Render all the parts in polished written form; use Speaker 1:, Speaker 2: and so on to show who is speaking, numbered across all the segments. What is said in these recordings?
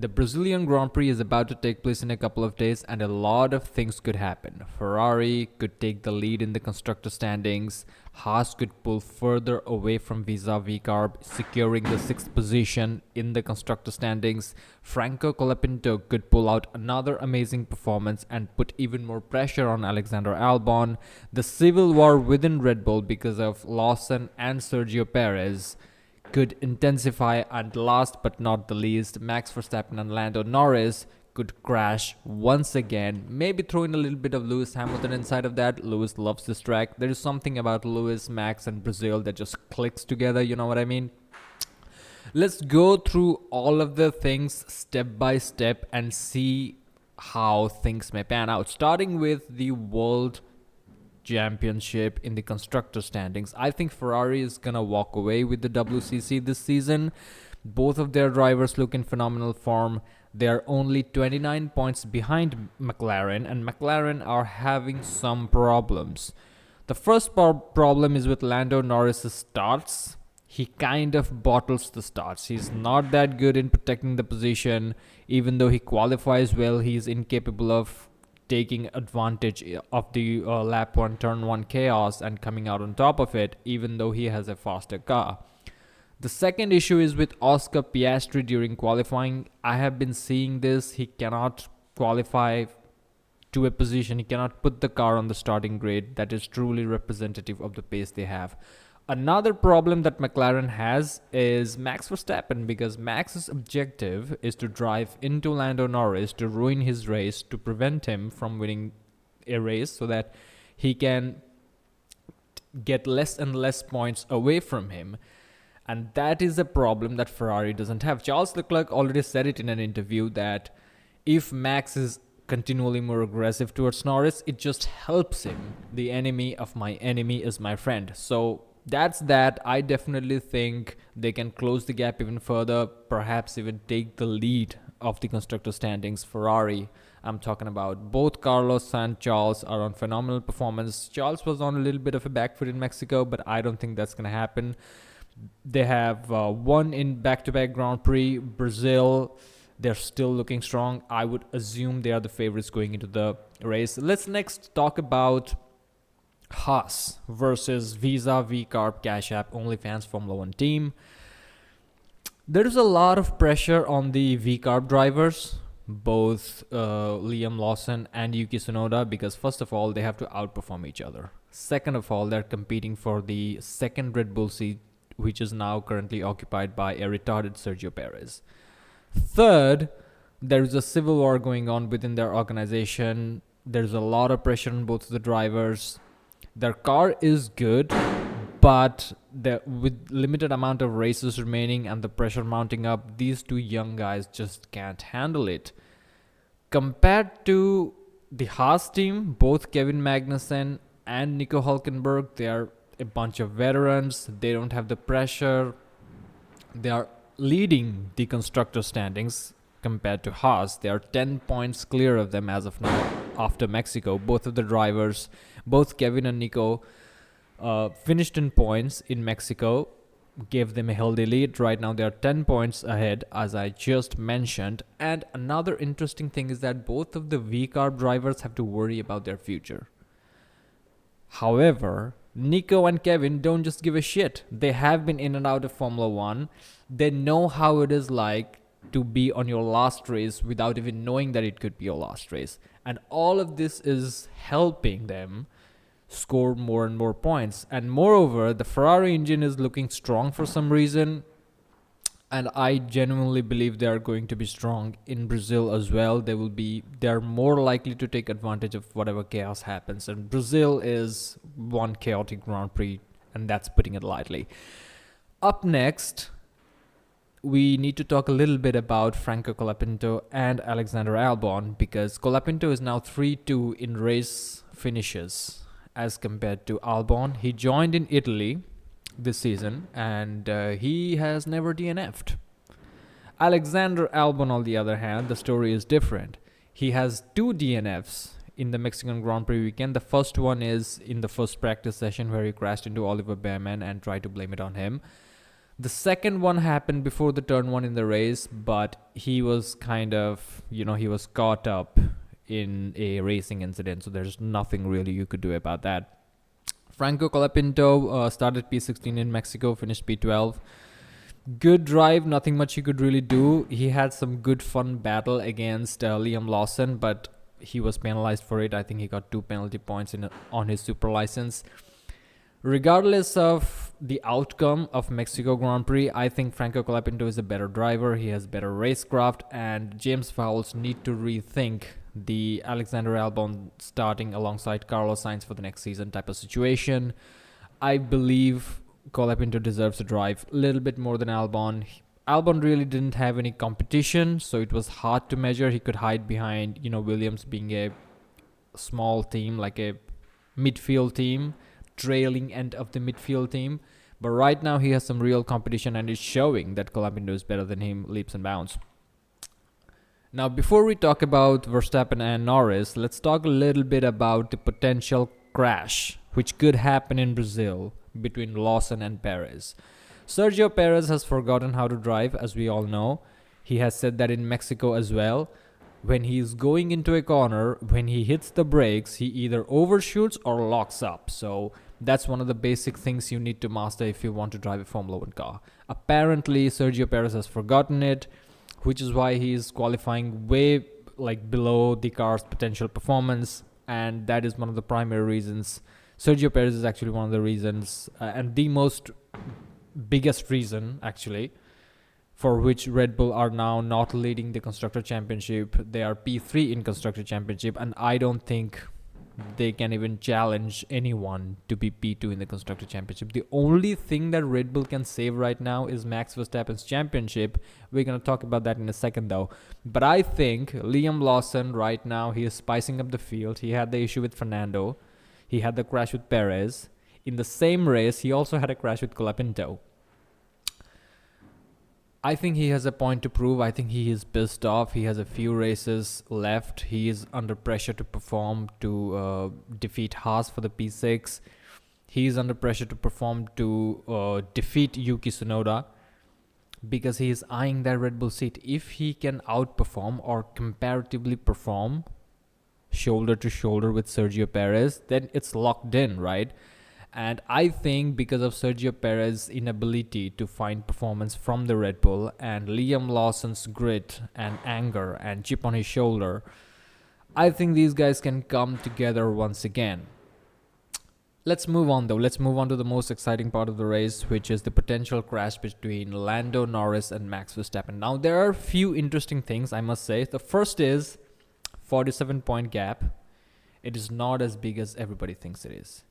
Speaker 1: The Brazilian Grand Prix is about to take place in a couple of days, and a lot of things could happen. Ferrari could take the lead in the constructor standings. Haas could pull further away from Visa Carb, securing the sixth position in the constructor standings. Franco Colapinto could pull out another amazing performance and put even more pressure on Alexander Albon. The civil war within Red Bull because of Lawson and Sergio Perez could intensify, and last but not the least, Max Verstappen and Lando Norris could crash once again. Maybe throw in a little bit of Lewis Hamilton inside of that. Lewis loves this track. There is something about Lewis, Max, and Brazil that just clicks together, you know what I mean? Let's go through all of the things step by step and see how things may pan out. Starting with the World Championship in the constructor standings. I think Ferrari is going to walk away with the WCC this season. Both of their drivers look in phenomenal form. They are only 29 points behind McLaren, and McLaren are having some problems. The first problem is with Lando Norris's starts. He kind of bottles the starts. He's not that good in protecting the position. Even though he qualifies well, he's incapable of taking advantage of the lap 1 turn 1 chaos and coming out on top of it, even though he has a faster car. The second issue is with Oscar Piastri during qualifying. I have been seeing this. He cannot qualify to a position. He cannot put the car on the starting grid that is truly representative of the pace they have. Another problem that McLaren has is Max Verstappen, because Max's objective is to drive into Lando Norris to ruin his race, to prevent him from winning a race so that he can get less and less points away from him. And that is a problem that Ferrari doesn't have. Charles Leclerc already said it in an interview that if Max is continually more aggressive towards Norris, it just helps him. The enemy of my enemy is my friend. So that's that. I definitely think they can close the gap even further, perhaps even take the lead of the constructor standings. Ferrari, I'm talking about. Both Carlos and Charles are on phenomenal performance. Charles was on a little bit of a back foot in Mexico, but I don't think that's going to happen. They have won in back-to-back Grand Prix. Brazil, they're still looking strong. I would assume they are the favorites going into the race. Let's next talk about Haas versus Visa Carb Cash App OnlyFans Formula 1 team. There is a lot of pressure on the Carb drivers, both Liam Lawson and Yuki Tsunoda, because first of all, they have to outperform each other. Second of all, they're competing for the second Red Bull seat, which is now currently occupied by a retarded Sergio Perez. Third, there is a civil war going on within their organization. There's a lot of pressure on both of the drivers. Their car is good, but with limited amount of races remaining and the pressure mounting up, these two young guys just can't handle it. Compared to the Haas team, both Kevin Magnussen and Nico Hulkenberg, they are a bunch of veterans. They don't have the pressure. They are leading the constructor standings compared to Haas. They are 10 points clear of them as of now after Mexico. Both of the drivers, both Kevin and Nico, finished in points in Mexico, gave them a healthy lead. Right now they are 10 points ahead, as I just mentioned. And another interesting thing is that both of the VCARB drivers have to worry about their future. However, Nico and Kevin don't just give a shit. They have been in and out of Formula 1. They know how it is like to be on your last race without even knowing that it could be your last race. And all of this is helping them score more and more points. And moreover, the Ferrari engine is looking strong for some reason. And I genuinely believe they are going to be strong in Brazil as well. They're more likely to take advantage of whatever chaos happens. And Brazil is one chaotic Grand Prix, and that's putting it lightly. Up next, we need to talk a little bit about Franco Colapinto and Alexander Albon, because Colapinto is now 3-2 in race finishes as compared to Albon. He joined in Italy this season, and he has never DNF'd. Alexander Albon, on the other hand, the story is different. He has 2 DNFs in the Mexican Grand Prix weekend. The first one is in the first practice session where he crashed into Oliver Bearman and tried to blame it on him. The second one happened before the turn one in the race, but he was kind of, he was caught up in a racing incident, so there's nothing really you could do about that. Franco Colapinto started P16 in Mexico, finished P12. Good drive, nothing much he could really do. He had some good fun battle against Liam Lawson, but he was penalized for it. I think he got 2 penalty points on his super license. Regardless of the outcome of Mexico Grand Prix, I think Franco Colapinto is a better driver. He has better racecraft, and James Vowles need to rethink the Alexander Albon starting alongside Carlos Sainz for the next season type of situation. I believe Colapinto deserves a drive a little bit more than Albon. Albon really didn't have any competition, so it was hard to measure. He could hide behind, Williams being a small team, like a midfield team, trailing end of the midfield team. But right now he has some real competition, and it's showing that Colapinto is better than him leaps and bounds. Now, before we talk about Verstappen and Norris, let's talk a little bit about the potential crash which could happen in Brazil between Lawson and Perez. Sergio Perez has forgotten how to drive, as we all know. He has said that in Mexico as well. When he is going into a corner, when he hits the brakes, he either overshoots or locks up. So that's one of the basic things you need to master if you want to drive a Formula 1 car. Apparently, Sergio Perez has forgotten it, which is why he is qualifying way below the car's potential performance, and that is one of the primary reasons. Sergio Perez is actually one of the reasons, and the most biggest reason actually, for which Red Bull are now not leading the Constructor Championship. They are P3 in Constructor Championship, and I don't think they can even challenge anyone to be P2 in the Constructor Championship. The only thing that Red Bull can save right now is Max Verstappen's championship. We're going to talk about that in a second though. But I think Liam Lawson right now, he is spicing up the field. He had the issue with Fernando. He had the crash with Perez. In the same race, he also had a crash with Colapinto. I think he has a point to prove. I think he is pissed off. He has a few races left. He is under pressure to perform to defeat Haas for the P6. He is under pressure to perform to defeat Yuki Tsunoda, because he is eyeing that Red Bull seat. If he can outperform or comparatively perform shoulder to shoulder with Sergio Perez, then it's locked in, right? And I think because of Sergio Perez's inability to find performance from the Red Bull and Liam Lawson's grit and anger and chip on his shoulder, I think these guys can come together once again. Let's move on though. Let's move on to the most exciting part of the race, which is the potential crash between Lando Norris and Max Verstappen. Now, there are a few interesting things, I must say. The first is 47-point gap. It is not as big as everybody thinks it is.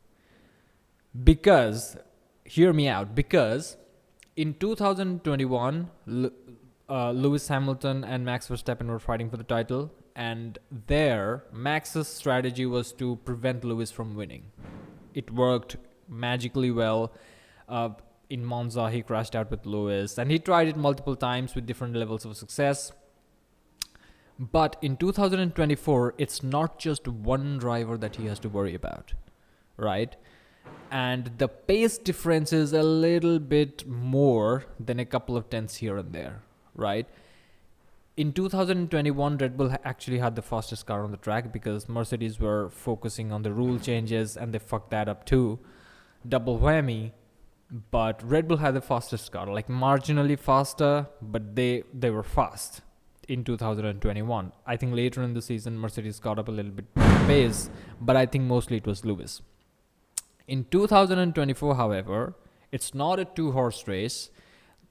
Speaker 1: Because, hear me out, because in 2021, Lewis Hamilton and Max Verstappen were fighting for the title, and there, Max's strategy was to prevent Lewis from winning. It worked magically well. In Monza, he crashed out with Lewis, and he tried it multiple times with different levels of success. But in 2024, it's not just one driver that he has to worry about, right? And the pace difference is a little bit more than a couple of tenths here and there, right? In 2021, Red Bull actually had the fastest car on the track because Mercedes were focusing on the rule changes and they fucked that up too. Double whammy. But Red Bull had the fastest car, like marginally faster, but they were fast in 2021. I think later in the season, Mercedes caught up a little bit pace, but I think mostly it was Lewis. In 2024, however, it's not a two-horse race.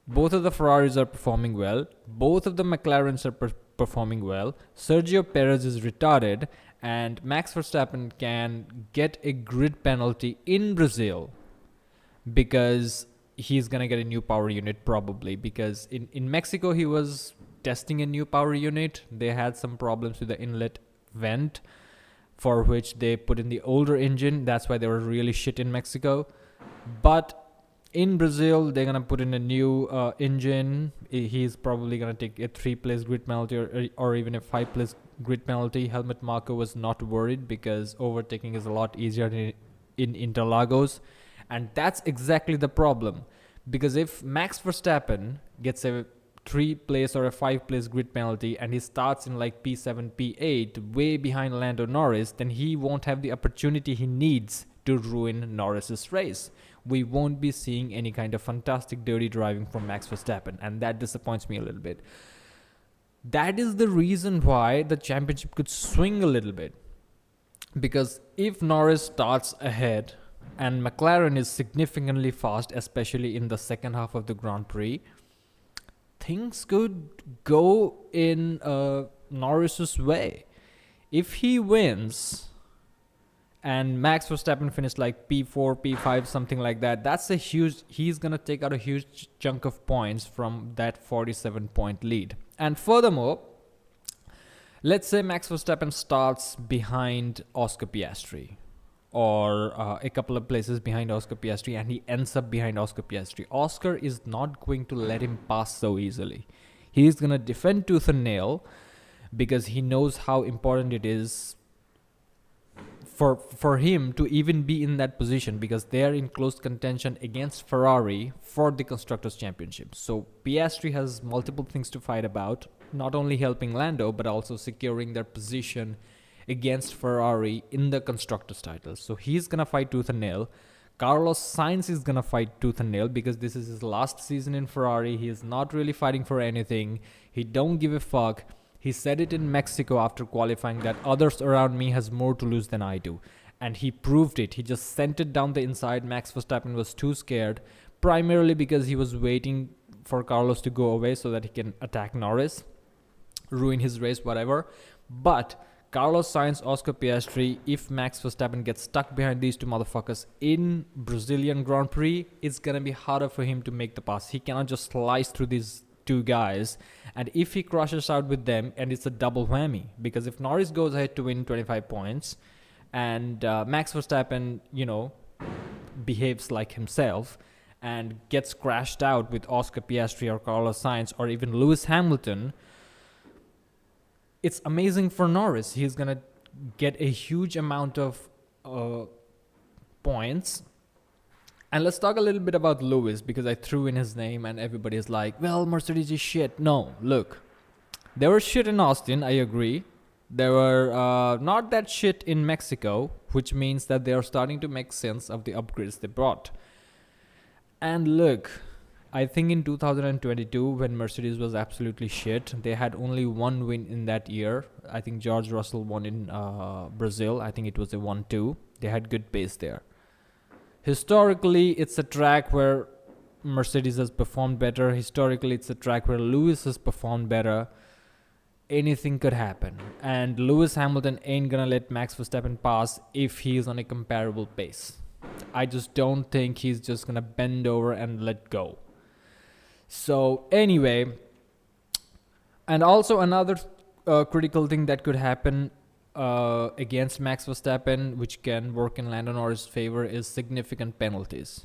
Speaker 1: Both of the Ferraris are performing well. Both of the McLarens are performing well. Sergio Perez is retarded, and Max Verstappen can get a grid penalty in Brazil because he's going to get a new power unit probably, because in Mexico he was testing a new power unit. They had some problems with the inlet vent, for which they put in the older engine. That's why they were really shit in Mexico. But in Brazil, they're going to put in a new engine. He's probably going to take a 3-place grid penalty or even a 5-place grid penalty. Helmut Marko was not worried because overtaking is a lot easier in Interlagos. And that's exactly the problem. Because if Max Verstappen gets a 3 place or a 5 place grid penalty and he starts in like P7, P8, way behind Lando Norris, then he won't have the opportunity he needs to ruin Norris's race. We won't be seeing any kind of fantastic dirty driving from Max Verstappen, and that disappoints me a little bit. That is the reason why the championship could swing a little bit. Because if Norris starts ahead and McLaren is significantly fast, especially in the second half of the Grand Prix, things could go in Norris's way. If he wins and Max Verstappen finished like P4, P5, something like that, he's going to take out a huge chunk of points from that 47-point lead. And furthermore, let's say Max Verstappen starts behind Oscar Piastri, or a couple of places behind Oscar Piastri, and he ends up behind Oscar Piastri. Oscar is not going to let him pass so easily. He's going to defend tooth and nail because he knows how important it is for him to even be in that position, because they're in close contention against Ferrari for the Constructors' Championship. So Piastri has multiple things to fight about, not only helping Lando, but also securing their position against Ferrari in the Constructors' title. So he's going to fight tooth and nail. Carlos Sainz is going to fight tooth and nail because this is his last season in Ferrari. He is not really fighting for anything. He don't give a fuck. He said it in Mexico after qualifying that others around me has more to lose than I do. And he proved it. He just sent it down the inside. Max Verstappen was too scared, primarily because he was waiting for Carlos to go away so that he can attack Norris, ruin his race, whatever. But Carlos Sainz, Oscar Piastri, if Max Verstappen gets stuck behind these two motherfuckers in Brazilian Grand Prix, it's going to be harder for him to make the pass. He cannot just slice through these two guys, and if he crushes out with them, and it's a double whammy, because if Norris goes ahead to win 25 points and Max Verstappen, behaves like himself and gets crashed out with Oscar Piastri or Carlos Sainz or even Lewis Hamilton, it's amazing for Norris. He's going to get a huge amount of points. And let's talk a little bit about Lewis, because I threw in his name and everybody is like, well, Mercedes is shit. No, look, they were shit in Austin, I agree. They were not that shit in Mexico, which means that they are starting to make sense of the upgrades they brought. And look, I think in 2022, when Mercedes was absolutely shit, they had only one win in that year. I think George Russell won in Brazil. I think it was a 1-2. They had good pace there. Historically, it's a track where Mercedes has performed better. Historically, it's a track where Lewis has performed better. Anything could happen. And Lewis Hamilton ain't gonna let Max Verstappen pass if he's on a comparable pace. I just don't think he's just gonna bend over and let go. So anyway, and also another critical thing that could happen against Max Verstappen, which can work in Lando Norris' favor, is significant penalties.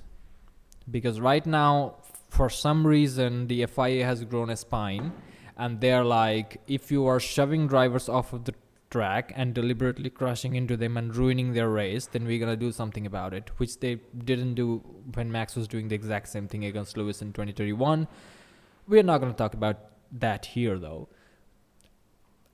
Speaker 1: Because right now, for some reason, the FIA has grown a spine, and they're like, if you are shoving drivers off of the track and deliberately crashing into them and ruining their race, then we're gonna do something about it, which they didn't do when Max was doing the exact same thing against Lewis in 2021. We're not gonna talk about that here though.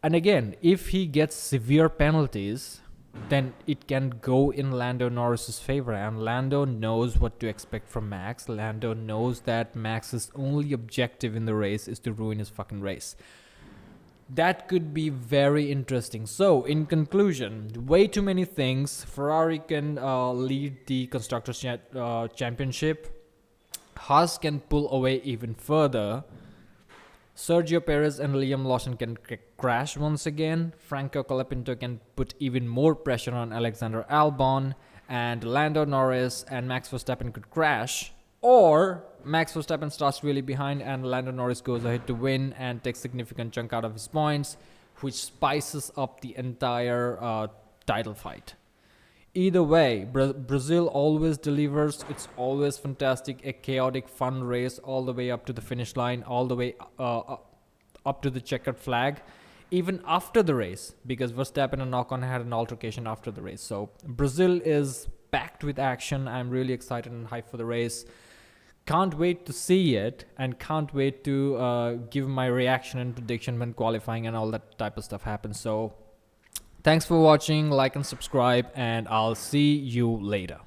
Speaker 1: And again, if he gets severe penalties, then it can go in Lando Norris's favor, and Lando knows what to expect from Max. Lando knows that Max's only objective in the race is to ruin his fucking race. That could be very interesting. So, in conclusion, way too many things. Ferrari can lead the Constructors' Championship. Haas can pull away even further. Sergio Perez and Liam Lawson can crash once again. Franco Colapinto can put even more pressure on Alexander Albon. And Lando Norris and Max Verstappen could crash. Or Max Verstappen starts really behind and Lando Norris goes ahead to win and takes significant chunk out of his points, which spices up the entire title fight. Either way, Brazil always delivers. It's always fantastic, a chaotic, fun race all the way up to the finish line, all the way up to the checkered flag, even after the race, because Verstappen and Ocon had an altercation after the race. So Brazil is packed with action. I'm really excited and hyped for the race. can't wait to see it and can't wait to give my reaction and prediction when qualifying and all that type of stuff happens. So thanks for watching, like and subscribe, and I'll see you later.